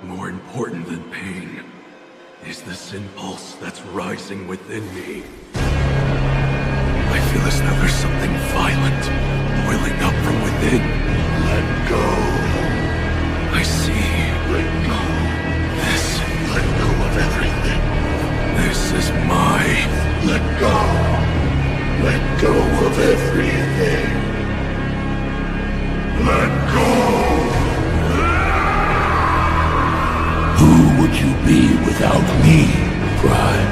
More important than pain is this impulse that's rising within me. I feel as though there's something violent boiling up from within. Let go. I see. Let go. This. Let go of everything. This is my. Let go. Let go of everything. Let go. Who would you be without me, Pride?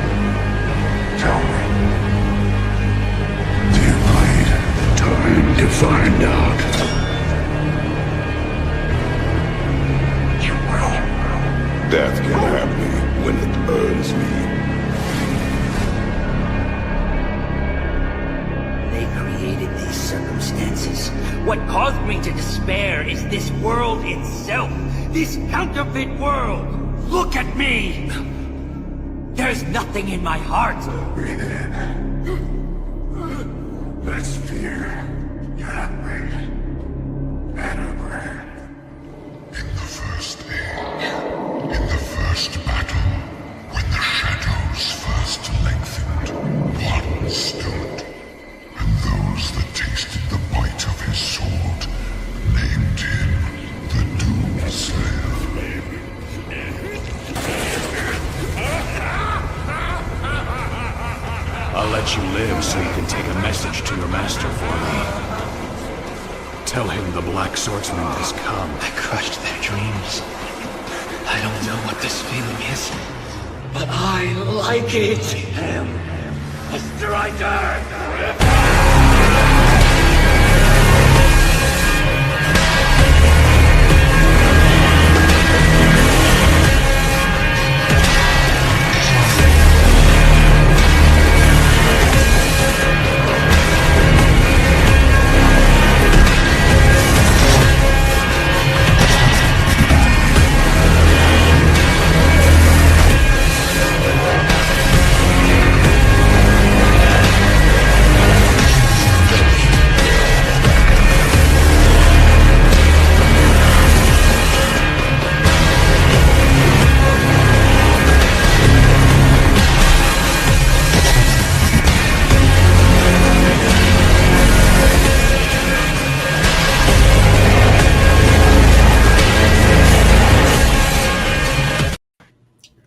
Tell me. Dear Blade, time to find out. You will. Death can have me when it earns me. They created these circumstances. What caused me to despair is this world itself. This counterfeit world. Look at me! There's nothing in my heart. Breathe in. That's fear. You're not brave. And a brand. In the first age, in the first battle, when the shadows first lengthened, one stood, and those that tasted the bite of his sword named him the Doomslayer. I'll let you live so you can take a message to your master for me. Tell him the Black Swordsman has come. I crushed their dreams. I don't know what this feeling is, but I like it. A striker!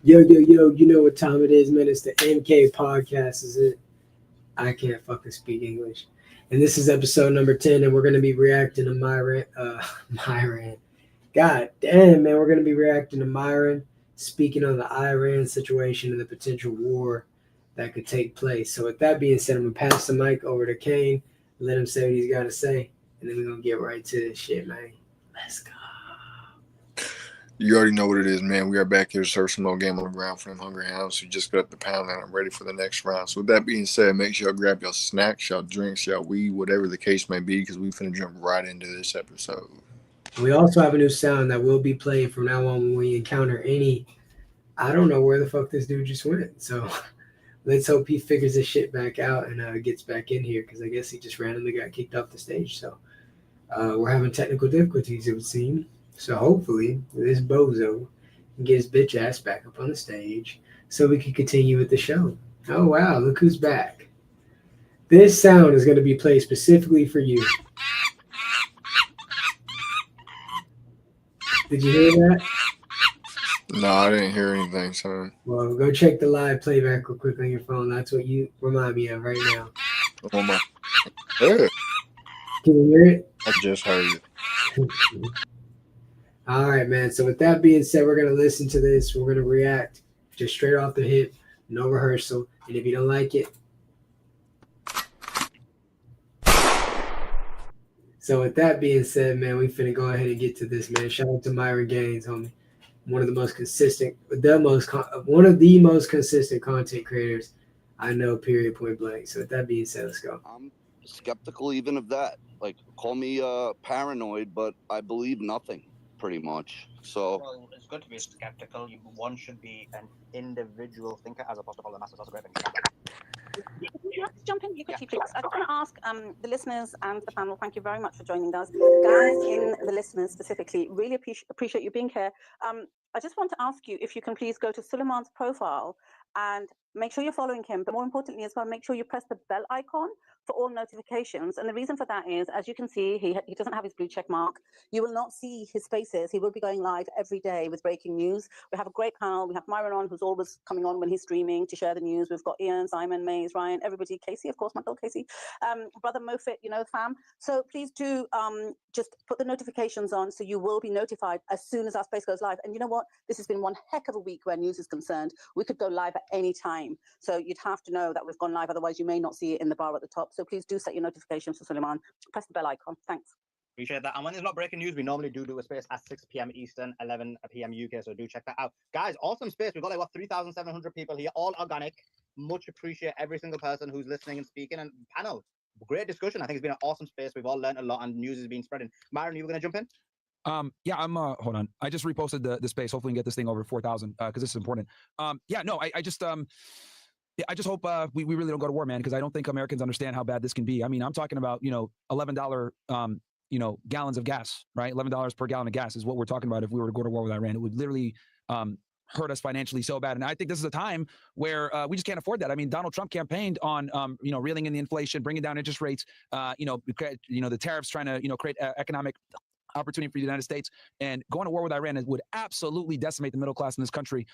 Yo, you know what time it is, man. It's the MK podcast, is it? I can't fucking speak English. And this is episode number 10, and we're going to be reacting to Myron. God damn, man. We're going to be reacting to Myron speaking on the Iran situation and the potential war that could take place. So with that being said, I'm going to pass the mic over to Kane, let him say what he's got to say, and then we're going to get right to this shit, man. Let's go. You already know what it is, man. We are back here to serve some more game on the ground for them hungry hounds who just got up the pound and I'm ready for the next round. So with that being said, make sure y'all grab your snacks, y'all drinks, y'all weed, whatever the case may be, because we finna jump right into this episode. We also have a new sound that will be playing from now on when we encounter any. I don't know where the fuck this dude just went. So let's hope he figures this shit back out and gets back in here, because I guess he just randomly got kicked off the stage. So we're having technical difficulties, it would seem. So hopefully this bozo can get his bitch ass back up on the stage so we can continue with the show. Oh, wow. Look who's back. This sound is going to be played specifically for you. Did you hear that? No, I didn't hear anything, son. Well, go check the live playback real quick on your phone. That's what you remind me of right now. Oh, my. Yeah, Can you hear it? I just heard it. All right, man. So with that being said, we're going to listen to this. We're going to react just straight off the hip, no rehearsal. And if you don't like it. So with that being said, man, we finna go ahead and get to this, man. Shout out to Myron Gaines, homie. One of the most consistent content creators I know, period, point blank. So with that being said, let's go. I'm skeptical even of that. Like, call me paranoid, but I believe nothing. Pretty much. So well, it's good to be skeptical. One should be an individual thinker as opposed to follow the masses. That's a great thing. Can I just jump in? You quickly, please. I just want to ask the listeners and the panel, thank you very much for joining us. Guys, in the listeners specifically, really appreciate you being here. I just want to ask you if you can please go to Suleiman's profile and make sure you're following him, but more importantly as well, make sure you press the bell icon for all notifications. And the reason for that is, as you can see, he doesn't have his blue check mark. You will not see his faces. He will be going live every day with breaking news. We have a great panel. We have Myron on, who's always coming on when he's streaming to share the news. We've got Ian, Simon, Mays, Ryan, everybody, Casey, of course, my dog Casey, Brother Mofit, you know, fam. So please do just put the notifications on so you will be notified as soon as our space goes live. And you know what? This has been one heck of a week where news is concerned. We could go live at any time. So you'd have to know that we've gone live. Otherwise, you may not see it in the bar at the top. So please do set your notifications for Suleiman. Press the bell icon. Thanks. Appreciate that. And when there's not breaking news, we normally do a space at 6 p.m. Eastern, 11 p.m. UK. So do check that out. Guys, awesome space. We've got like, what, 3,700 people here, all organic. Much appreciate every single person who's listening and speaking. And panel, great discussion. I think it's been an awesome space. We've all learned a lot and news has been spreading. Myron, you were going to jump in? Yeah, I'm hold on. I just reposted the space. Hopefully we can get this thing over 4,000 because this is important. Yeah, no, I just hope we really don't go to war, man, because I don't think Americans understand how bad this can be. I mean, I'm talking about, you know, $11 gallons of gas, right? $11 per gallon of gas is what we're talking about if we were to go to war with Iran. It would literally hurt us financially so bad. And I think this is a time where we just can't afford that. I mean, Donald Trump campaigned on, reeling in the inflation, bringing down interest rates, the tariffs, trying to, create economic opportunity for the United States, and going to war with Iran would absolutely decimate the middle class in this country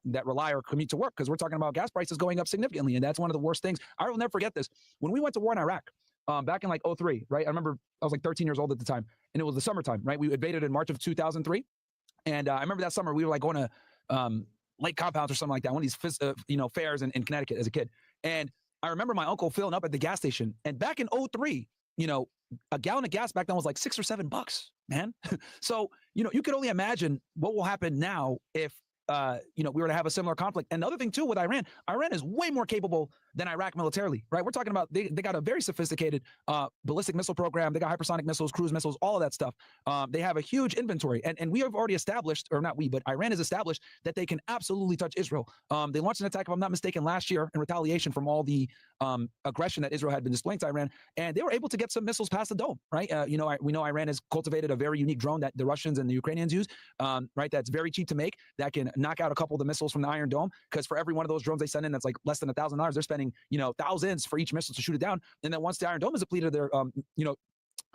that rely or commute to work, because we're talking about gas prices going up significantly, and that's one of the worst things. I will never forget this. When we went to war in Iraq, back in like 2003, right? I remember I was like 13 years old at the time, and it was the summertime, right? We invaded in March of 2003, and I remember that summer we were like going to Lake Compounds or something like that, one of these fairs in Connecticut as a kid, and I remember my uncle filling up at the gas station, and back in 2003, a gallon of gas back then was like $6 or $7, man. So, you could only imagine what will happen now if, we were to have a similar conflict. And the other thing too with Iran is way more capable than Iraq militarily, right? We're talking about, they got a very sophisticated ballistic missile program. They got hypersonic missiles, cruise missiles, all of that stuff. They have a huge inventory. And we have already established, or not we, but Iran has established that they can absolutely touch Israel. They launched an attack, if I'm not mistaken, last year in retaliation from all the aggression that Israel had been displaying to Iran. And they were able to get some missiles past the dome, right? We know Iran has cultivated a very unique drone that the Russians and the Ukrainians use, right? That's very cheap to make, that can knock out a couple of the missiles from the Iron Dome, because for every one of those drones they send in that's like less than $1,000, they're spending thousands for each missile to shoot it down. And then once the Iron Dome is depleted, their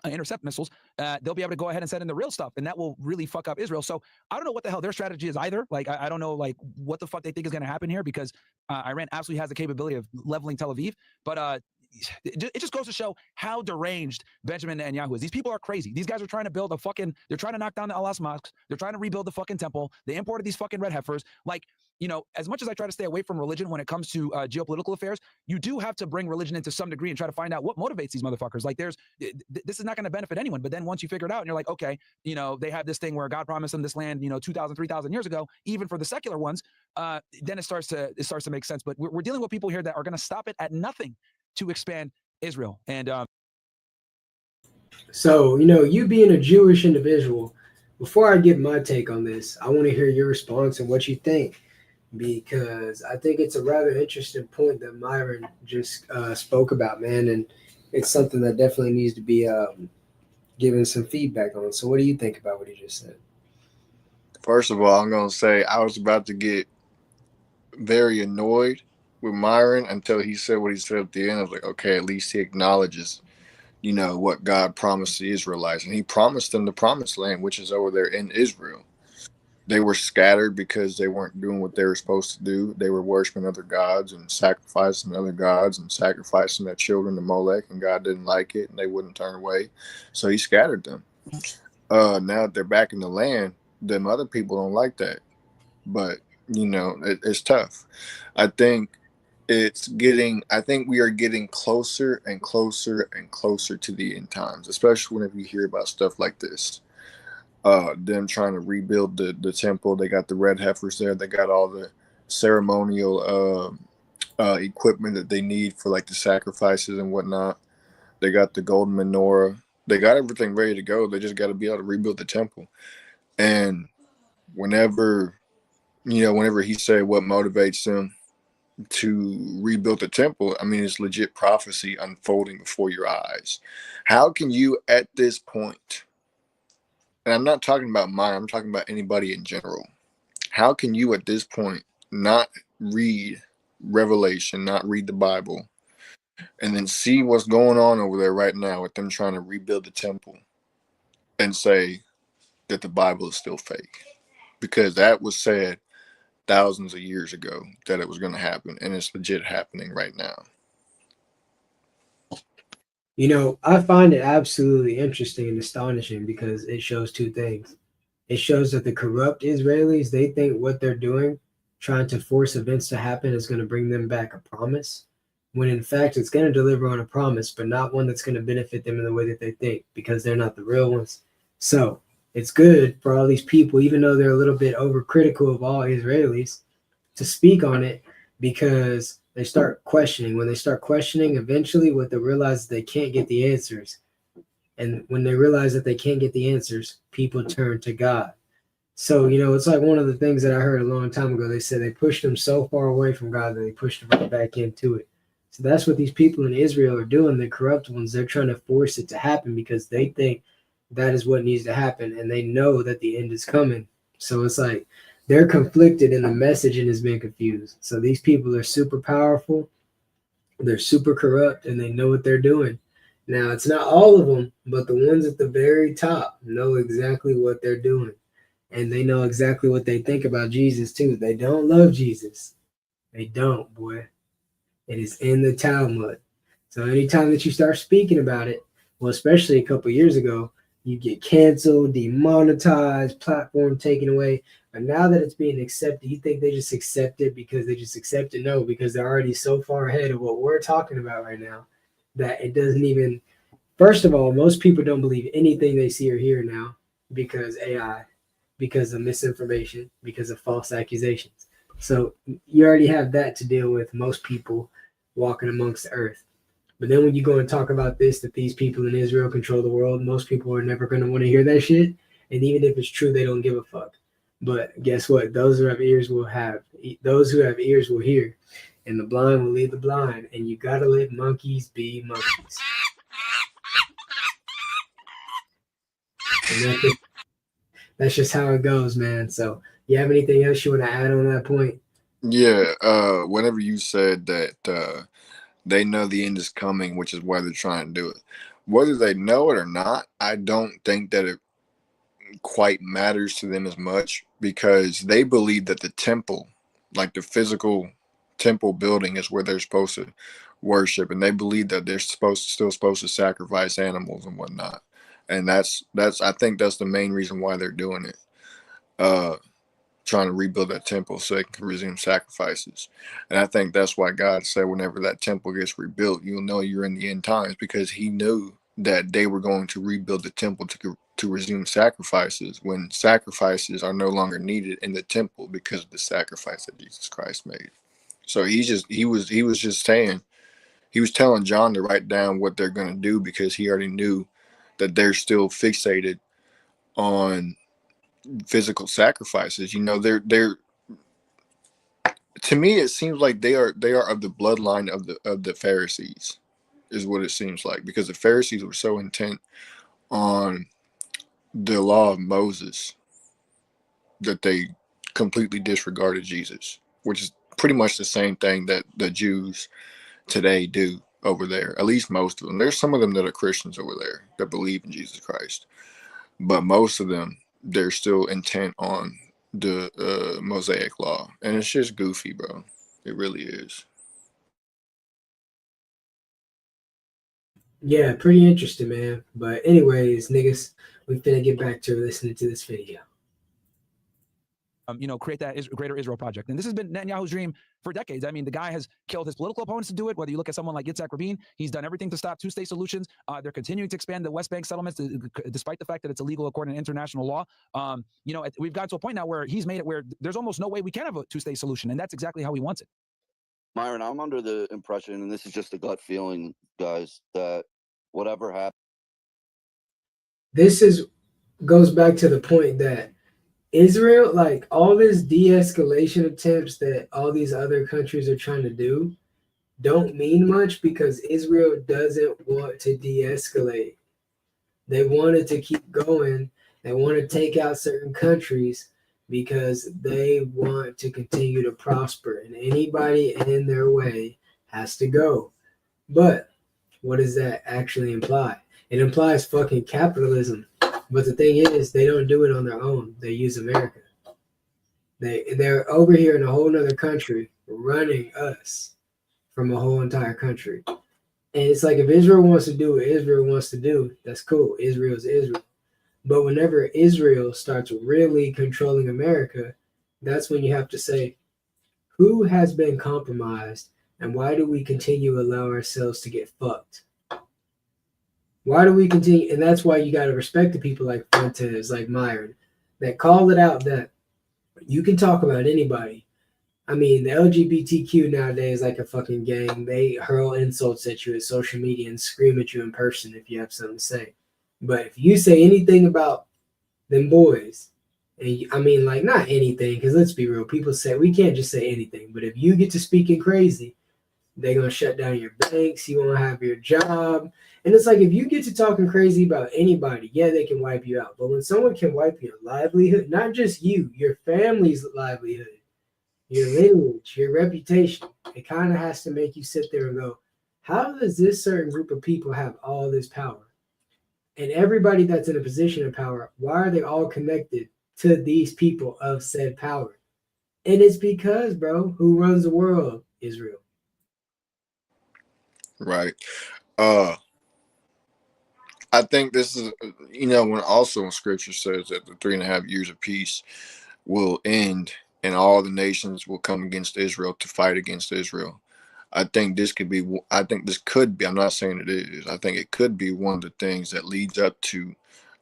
intercept missiles, they'll be able to go ahead and send in the real stuff, and that will really fuck up Israel. So I don't know what the hell their strategy is either. Like I don't know like what the fuck they think is going to happen here, because Iran absolutely has the capability of leveling Tel Aviv, but it just goes to show how deranged Benjamin Netanyahu is. These people are crazy. These guys are trying to build they're trying to knock down the Al-Aqsa mosques. They're trying to rebuild the fucking temple. They imported these fucking red heifers. Like, as much as I try to stay away from religion when it comes to geopolitical affairs, you do have to bring religion into some degree and try to find out what motivates these motherfuckers. Like this is not going to benefit anyone. But then once you figure it out and you're like, okay, they have this thing where God promised them this land, 2,000, 3,000 years ago, even for the secular ones, then it starts to make sense. But we're dealing with people here that are going to stop it at nothing to expand Israel. And so, you being a Jewish individual, before I give my take on this, I want to hear your response and what you think, because I think it's a rather interesting point that Myron just spoke about, man, and it's something that definitely needs to be given some feedback on. So what do you think about what he just said? First of all, I'm going to say I was about to get very annoyed with Myron until he said what he said at the end. I was like, okay, at least he acknowledges, what God promised the Israelites. And he promised them the promised land, which is over there in Israel. They were scattered because they weren't doing what they were supposed to do. They were worshiping other gods and sacrificing other gods and sacrificing their children to Molech, and God didn't like it and they wouldn't turn away. So he scattered them. Now that they're back in the land, them other people don't like that. But, it's tough. I think we are getting closer and closer and closer to the end times, especially whenever you hear about stuff like this. Them trying to rebuild the temple. They got the red heifers there. They got all the ceremonial equipment that they need for like the sacrifices and whatnot. They got the golden menorah. They got everything ready to go. They just got to be able to rebuild the temple. And whenever he said what motivates them, to rebuild the temple, I mean, it's legit prophecy unfolding before your eyes. How can you at this point, and I'm not talking about mine, I'm talking about anybody in general. How can you at this point not read Revelation, not read the Bible, and then see what's going on over there right now with them trying to rebuild the temple and say that the Bible is still fake? Because that was said thousands of years ago that it was going to happen, and it's legit happening right now. You know, I find it absolutely interesting and astonishing because it shows two things. It shows that the corrupt Israelis, they think what they're doing, trying to force events to happen, is going to bring them back a promise, when in fact it's going to deliver on a promise, but not one that's going to benefit them in the way that they think, because they're not the real ones. So it's good for all these people, even though they're a little bit overcritical of all Israelis, to speak on it, because they start questioning. When they start questioning, eventually what they realize is they can't get the answers. And when they realize that they can't get the answers, people turn to God. So, you know, it's like one of the things that I heard a long time ago. They said they pushed them so far away from God that they pushed them right back into it. So that's what these people in Israel are doing. The corrupt ones, they're trying to force it to happen because they think that is what needs to happen. And they know that the end is coming. So it's like they're conflicted and the messaging has been confused. So these people are super powerful. They're super corrupt and they know what they're doing. Now, it's not all of them, but the ones at the very top know exactly what they're doing. And they know exactly what they think about Jesus, too. They don't love Jesus. They don't, boy. It is in the Talmud. So anytime that you start speaking about it, well, especially a couple years ago, you get canceled, demonetized, platform taken away. But now that it's being accepted, you think they just accept it because they just accept it? No, because they're already so far ahead of what we're talking about right now that it doesn't even. First of all, most people don't believe anything they see or hear now because AI, because of misinformation, because of false accusations. So you already have that to deal with, most people walking amongst the earth. But then when you go and talk about this, that these people in Israel control the world, most people are never going to want to hear that shit. And even if it's true, they don't give a fuck. But guess what? Those who have ears will have. Those who have ears will hear. And the blind will lead the blind. And you got to let monkeys be monkeys. And that's just how it goes, man. So you have anything else you want to add on that point? Yeah, whenever you said that they know the end is coming, which is why they're trying to do it. Whether they know it or not, I don't think that it quite matters to them as much, because they believe that the temple, like the physical temple building, is where they're supposed to worship, and they believe that they're still supposed to sacrifice animals and whatnot. And that's I think that's the main reason why they're doing it. Trying to rebuild that temple so they can resume sacrifices. And I think that's why God said whenever that temple gets rebuilt, you'll know you're in the end times, because he knew that they were going to rebuild the temple to resume sacrifices when sacrifices are no longer needed in the temple because of the sacrifice that Jesus Christ made. So he was just saying, he was telling John to write down what they're going to do, because he already knew that they're still fixated on physical sacrifices. You know, they're to me it seems like they are of the bloodline of the Pharisees, is what it seems like, because the Pharisees were so intent on the law of Moses that they completely disregarded Jesus, which is pretty much the same thing that the Jews today do over there. At least most of them. There's some of them that are Christians over there that believe in Jesus Christ, but most of them, they're still intent on the Mosaic law, and it's just goofy, bro. It really is. Yeah, pretty interesting, man. But anyways, niggas, we finna get back to listening to this video. Create that greater Israel project. And this has been Netanyahu's dream for decades. I mean, the guy has killed his political opponents to do it. Whether you look at someone like Yitzhak Rabin, he's done everything to stop two-state solutions. They're continuing to expand the West Bank settlements, despite the fact that it's illegal according to international law. We've got to a point now where he's made it where there's almost no way we can have a two-state solution, and that's exactly how he wants it. Myron, I'm under the impression, and this is just a gut feeling, guys, that whatever happens. This goes back to the point that Israel, like all this de-escalation attempts that all these other countries are trying to do, don't mean much because Israel doesn't want to de-escalate. They wanted to keep going. They want to take out certain countries because they want to continue to prosper, and anybody in their way has to go. But what does that actually imply? It implies fucking capitalism. But the thing is, they don't do it on their own. They use America. They're over here in a whole nother country running us from a whole entire country. And it's like if Israel wants to do what Israel wants to do, that's cool. Israel's Israel. But whenever Israel starts really controlling America, that's when you have to say, who has been compromised and why do we continue to allow ourselves to get fucked? Why do we continue? And that's why you got to respect the people like Fuentes, like Myron, that call it out that you can talk about anybody. I mean, the LGBTQ nowadays is like a fucking gang. They hurl insults at you at social media and scream at you in person if you have something to say. But if you say anything about them boys, and I mean, like, not anything, because let's be real, people say we can't just say anything. But if you get to speaking crazy, they're going to shut down your banks. You won't have your job. And it's like if you get to talking crazy about anybody, yeah, they can wipe you out. But when someone can wipe your livelihood, not just you, your family's livelihood, your lineage, your reputation, it kind of has to make you sit there and go, how does this certain group of people have all this power? And everybody that's in a position of power, why are they all connected to these people of said power? And it's because, bro, who runs the world? Israel. Right. I think this is, when also scripture says that the 3.5 years of peace will end and all the nations will come against Israel to fight against Israel. I think this could be, I'm not saying it is, I think it could be one of the things that leads up to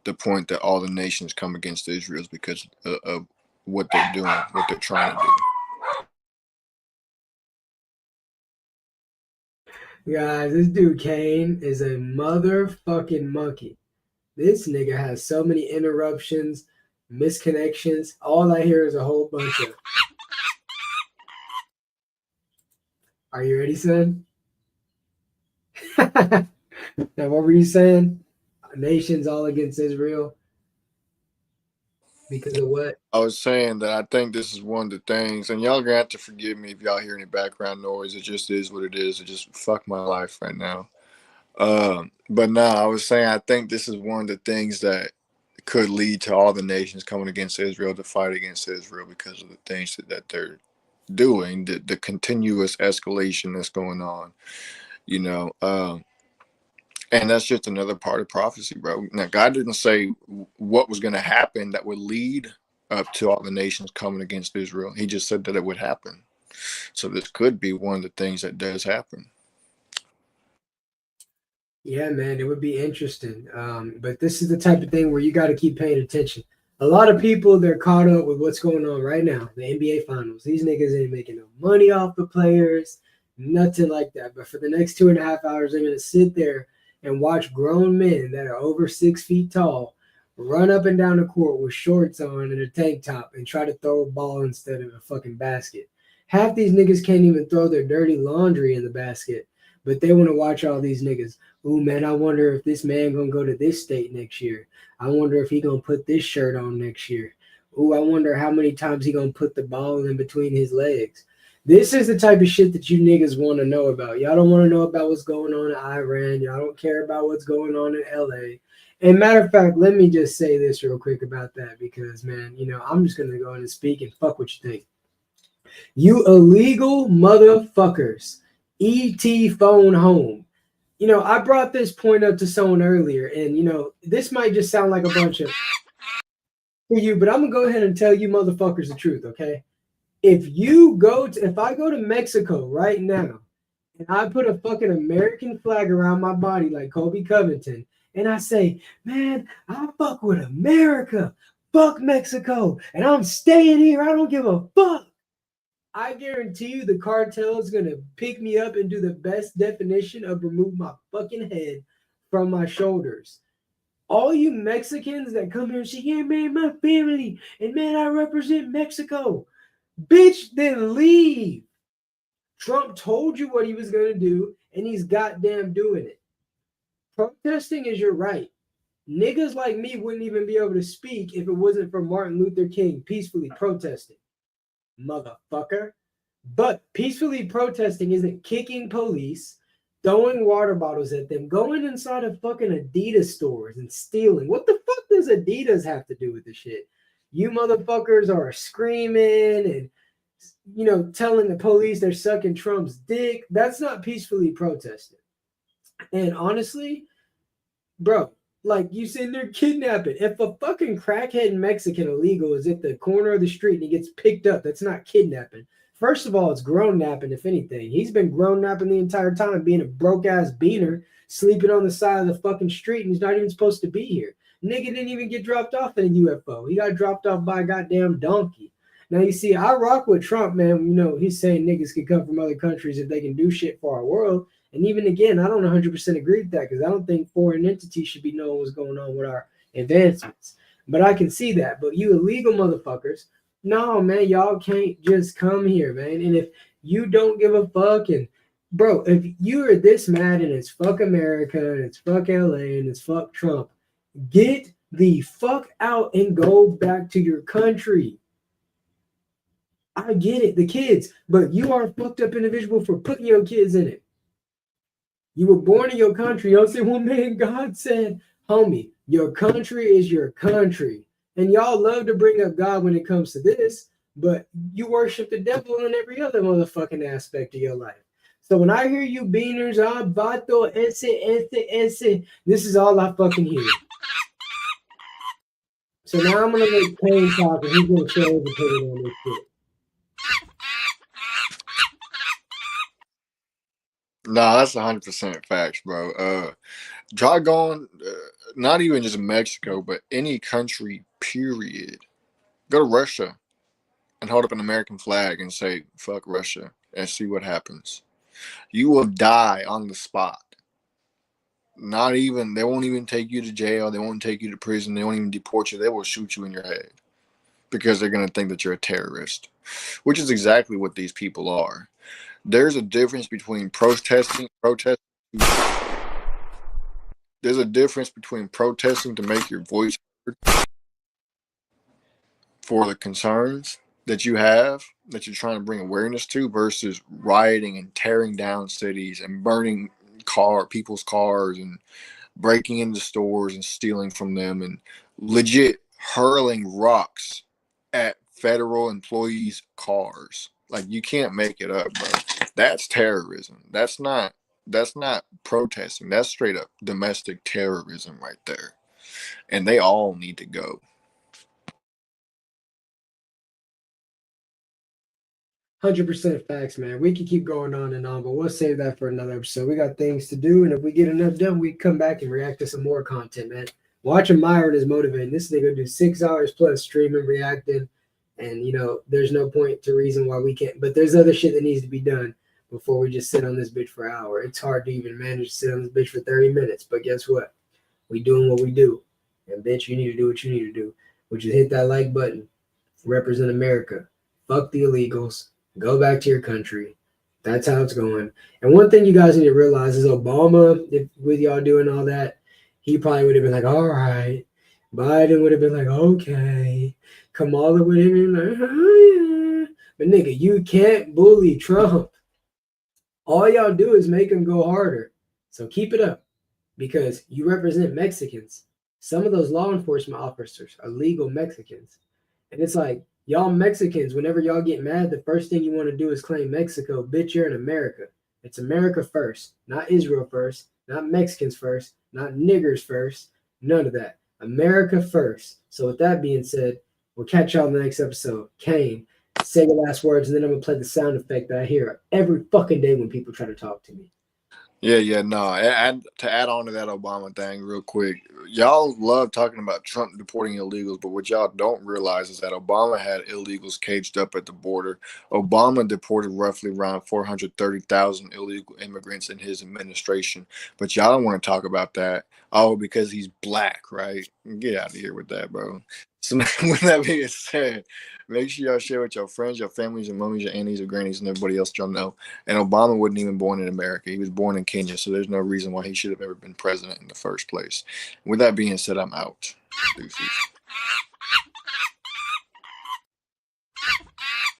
the point that all the nations come against Israel because of what they're doing, what they're trying to do. Guys, this dude Kane is a motherfucking monkey. This nigga has so many interruptions, misconnections. All I hear is a whole bunch of. Are you ready, son? Now, what were you saying? Nations all against Israel? Because of what? I was saying that I think this is one of the things, and y'all gonna have to forgive me if y'all hear any background noise. It just is what it is. It just fuck my life right now. But no, I was saying I think this is one of the things that could lead to all the nations coming against Israel to fight against Israel because of the things that they're doing, the continuous escalation that's going on, and that's just another part of prophecy, bro. Now, God didn't say what was going to happen that would lead up to all the nations coming against Israel. He just said that it would happen. So this could be one of the things that does happen. Yeah, man, it would be interesting. But this is the type of thing where you got to keep paying attention. A lot of people, they're caught up with what's going on right now, the NBA Finals. These niggas ain't making no money off the players, nothing like that. But for the next 2.5 hours, they're going to sit there and watch grown men that are over 6 feet tall run up and down the court with shorts on and a tank top and try to throw a ball instead of a fucking basket. Half these niggas can't even throw their dirty laundry in the basket, but they want to watch all these niggas. Ooh, man, I wonder if this man gonna go to this state next year. I wonder if he gonna put this shirt on next year. Ooh, I wonder how many times he gonna put the ball in between his legs. This is the type of shit that you niggas want to know about. Y'all don't want to know about what's going on in Iran. Y'all don't care about what's going on in LA. And matter of fact, let me just say this real quick about that because, man, I'm just going to go in and speak and fuck what you think. You illegal motherfuckers. ET phone home. I brought this point up to someone earlier, and, this might just sound like a bunch of for you, but I'm going to go ahead and tell you motherfuckers the truth, okay? If I go to Mexico right now and I put a fucking American flag around my body like Kobe Covington and I say, man, I fuck with America, fuck Mexico, and I'm staying here, I don't give a fuck. I guarantee you the cartel is going to pick me up and do the best definition of remove my fucking head from my shoulders. All you Mexicans that come here and say, yeah, man, my family, and man, I represent Mexico. Bitch, then leave. Trump told you what he was going to do, and he's goddamn doing it. Protesting is your right. Niggas like me wouldn't even be able to speak if it wasn't for Martin Luther King peacefully protesting. Motherfucker. But peacefully protesting isn't kicking police, throwing water bottles at them, going inside of fucking Adidas stores and stealing. What the fuck does Adidas have to do with this shit? You motherfuckers are screaming and, you know, telling the police they're sucking Trump's dick. That's not peacefully protesting. And honestly, bro, like you sitting there kidnapping. If a fucking crackhead Mexican illegal is at the corner of the street and he gets picked up, that's not kidnapping. First of all, it's grown napping, if anything. He's been grown napping the entire time, being a broke ass beaner, sleeping on the side of the fucking street, and he's not even supposed to be here. Nigga didn't even get dropped off in a UFO. He got dropped off by a goddamn donkey. Now you see, I rock with Trump, man. You know, he's saying niggas can come from other countries if they can do shit for our world. And even again, I don't 100% agree with that because I don't think foreign entities should be knowing what's going on with our advancements. But I can see that. But you illegal motherfuckers, no, man, y'all can't just come here, man. And if you don't give a fuck, and bro, if you are this mad and it's fuck America and it's fuck LA and it's fuck Trump, get the fuck out and go back to your country. I get it, the kids, but you are a fucked up individual for putting your kids in it. You were born in your country. Y'all say, well, man, God said, homie, your country is your country. And y'all love to bring up God when it comes to this, but you worship the devil in every other motherfucking aspect of your life. So when I hear you beaners, vato, ese, this is all I fucking hear. So now I'm going to let Kane talk, and he's going to share his opinion on this shit. Nah, that's 100% facts, bro. Try going, not even just Mexico, but any country, period. Go to Russia and hold up an American flag and say, fuck Russia, and see what happens. You will die on the spot. Not even, they won't even take you to jail. They won't take you to prison. They won't even deport you. They will shoot you in your head because they're going to think that you're a terrorist, which is exactly what these people are. There's a difference between protesting. There's a difference between protesting to make your voice heard for the concerns that you have, that you're trying to bring awareness to, versus rioting and tearing down cities and burning people's cars and breaking into stores and stealing from them and legit hurling rocks at federal employees' cars. Like, you can't make it up, bro. That's terrorism. That's not protesting. That's straight up domestic terrorism right there. And they all need to go. 100% facts, man. We could keep going on and on, but we'll save that for another episode. We got things to do, and if we get enough done, we come back and react to some more content, man. Watching Myron is motivating. This nigga do 6 hours plus streaming, reacting, and, you know, there's no point to reason why we can't. But there's other shit that needs to be done before we just sit on this bitch for an hour. It's hard to even manage to sit on this bitch for 30 minutes, but guess what? We doing what we do. And, bitch, you need to do what you need to do, which is hit that like button. Represent America. Fuck the illegals. Go back to your country. That's how it's going. And one thing you guys need to realize is Obama, if with y'all doing all that, he probably would have been like, all right. Biden would have been like, okay. Kamala would have been like, oh, yeah. But nigga, you can't bully Trump. All y'all do is make him go harder. So keep it up because you represent Mexicans. Some of those law enforcement officers are legal Mexicans. And it's like, y'all Mexicans, whenever y'all get mad, the first thing you want to do is claim Mexico. Bitch, you're in America. It's America first, not Israel first, not Mexicans first, not niggers first, none of that. America first. So with that being said, we'll catch y'all in the next episode. Kane, say your last words, and then I'm going to play the sound effect that I hear every fucking day when people try to talk to me. Yeah, no. And to add on to that Obama thing real quick, y'all love talking about Trump deporting illegals, but what y'all don't realize is that Obama had illegals caged up at the border. Obama deported roughly around 430,000 illegal immigrants in his administration, but y'all don't want to talk about that. Oh, because he's black, right? Get out of here with that, bro. So with that being said, make sure y'all share with your friends, your families, your mummies, your aunties, your grannies, and everybody else y'all know. And Obama wasn't even born in America. He was born in Kenya, so there's no reason why he should have ever been president in the first place. With that being said, I'm out. Deuces.